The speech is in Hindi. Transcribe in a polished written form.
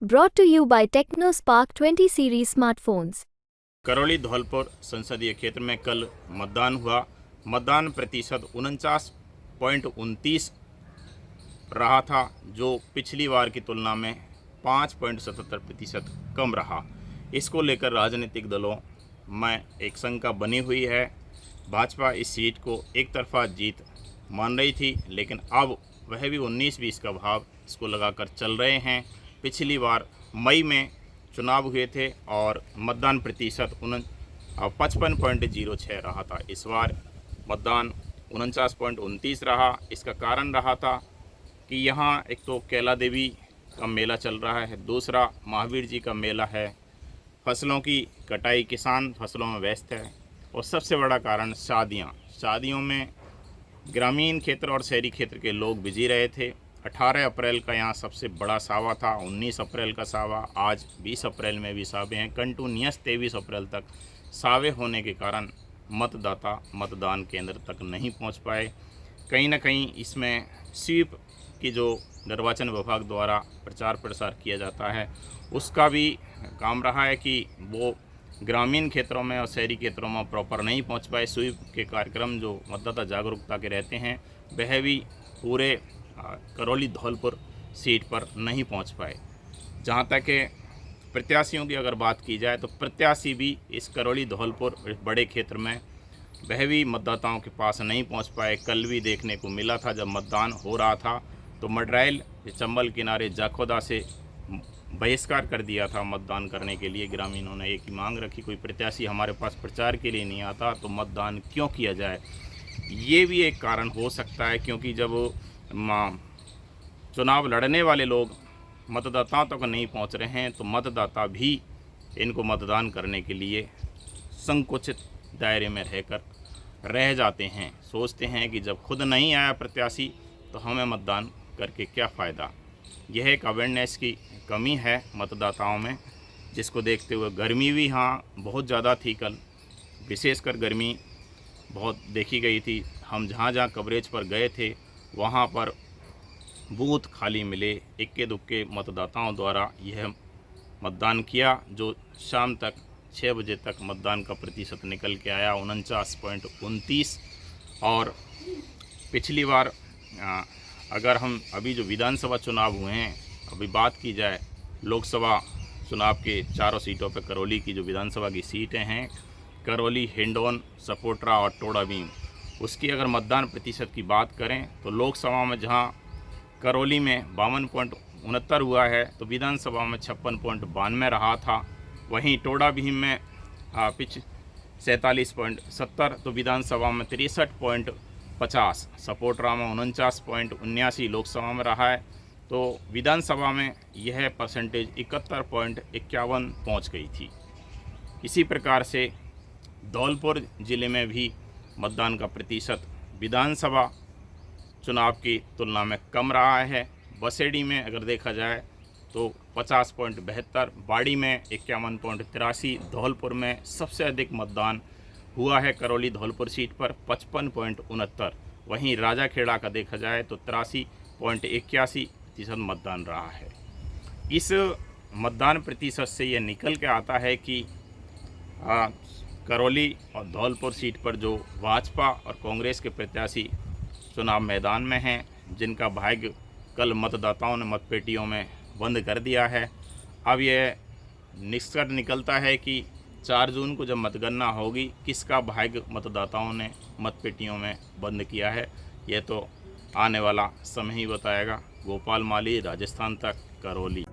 Brought to you by TechnoSpark 20 series smartphones. Karauli Dholpur संसदीय क्षेत्र में कल मतदान हुआ। मतदान प्रतिशत 49.29 रहा था, जो पिछली बार की तुलना में 5.77% कम रहा। इसको लेकर राजनीतिक दलों में एक शंका बनी हुई है। भाजपा इस सीट को एक तरफा जीत मान रही थी, लेकिन अब वह भी 19-20 का भाव इसको लगाकर चल रहे हैं। पिछली बार मई में चुनाव हुए थे और मतदान प्रतिशत 55.06 रहा था। इस बार मतदान 49.29 रहा। इसका कारण रहा था कि यहाँ एक तो कैला देवी का मेला चल रहा है, दूसरा महावीर जी का मेला है, फसलों की कटाई, किसान फसलों में व्यस्त है, और सबसे बड़ा कारण शादियों में ग्रामीण क्षेत्र और शहरी क्षेत्र के लोग बिजी रहे थे। 18 अप्रैल का यहाँ सबसे बड़ा सावा था, 19 अप्रैल का सावा, आज 20 अप्रैल में भी सावे हैं। कंटिन्यूअस 23 अप्रैल तक सावे होने के कारण मतदाता मतदान केंद्र तक नहीं पहुँच पाए। कहीं ना कहीं इसमें स्वीप की जो निर्वाचन विभाग द्वारा प्रचार प्रसार किया जाता है, उसका भी काम रहा है कि वो ग्रामीण क्षेत्रों में और शहरी क्षेत्रों में प्रॉपर नहीं पहुंच पाए। स्वीप के कार्यक्रम जो मतदाता जागरूकता के रहते हैं, वह भी पूरे करौली धौलपुर सीट पर नहीं पहुंच पाए। जहां तक प्रत्याशियों की अगर बात की जाए, तो प्रत्याशी भी इस करौली धौलपुर बड़े क्षेत्र में वह भी मतदाताओं के पास नहीं पहुंच पाए। कल भी देखने को मिला था, जब मतदान हो रहा था तो मडराइल चंबल किनारे जाखोदा से बहिष्कार कर दिया था मतदान करने के लिए। ग्रामीणों ने एक ही मांग रखी, कोई प्रत्याशी हमारे पास प्रचार के लिए नहीं आता तो मतदान क्यों किया जाए। ये भी एक कारण हो सकता है, क्योंकि जब चुनाव लड़ने वाले लोग मतदाताओं तक नहीं पहुंच रहे हैं, तो मतदाता भी इनको मतदान करने के लिए संकुचित दायरे में रहकर रह जाते हैं। सोचते हैं कि जब खुद नहीं आया प्रत्याशी तो हमें मतदान करके क्या फ़ायदा। यह एक अवेयरनेस की कमी है मतदाताओं में, जिसको देखते हुए गर्मी भी यहाँ बहुत ज़्यादा थी। कल विशेषकर गर्मी बहुत देखी गई थी। हम जहाँ कवरेज पर गए थे, वहाँ पर बूथ खाली मिले। इक्के दुक्के मतदाताओं द्वारा यह मतदान किया, जो शाम तक 6 बजे तक मतदान का प्रतिशत निकल के आया 49.29। और पिछली बार अगर हम अभी जो विधानसभा चुनाव हुए हैं, अभी बात की जाए लोकसभा चुनाव के 4 सीटों पर, करौली की जो विधानसभा की सीटें हैं, करौली, हिंडौन, सपोट्रा और टोडाभीम, उसकी अगर मतदान प्रतिशत की बात करें तो लोकसभा में जहां करौली में 52.69 हुआ है, तो विधानसभा में 56.92 रहा था। वहीं टोडाभीम में 47.70, तो विधानसभा में 63.50, सपोट्रा में 49.79 लोकसभा में रहा है, तो विधानसभा में यह परसेंटेज 71.51 पहुँच गई थी। इसी प्रकार से धौलपुर ज़िले में भी मतदान का प्रतिशत विधानसभा चुनाव की तुलना में कम रहा है। बसेड़ी में अगर देखा जाए तो 50.72, बाड़ी में 51.83, धौलपुर में सबसे अधिक मतदान हुआ है करौली धौलपुर सीट पर 55.69। वहीं राजाखेड़ा का देखा जाए तो 83.81% मतदान रहा है। इस मतदान प्रतिशत से यह निकल के आता है कि करौली और धौलपुर सीट पर जो भाजपा और कांग्रेस के प्रत्याशी चुनाव मैदान में हैं, जिनका भाग्य कल मतदाताओं ने मतपेटियों में बंद कर दिया है, अब यह निष्कर्ष निकलता है कि 4 जून को जब मतगणना होगी, किसका भाग्य मतदाताओं ने मतपेटियों में बंद किया है, यह तो आने वाला समय ही बताएगा। गोपाल माली, राजस्थान तक, करौली।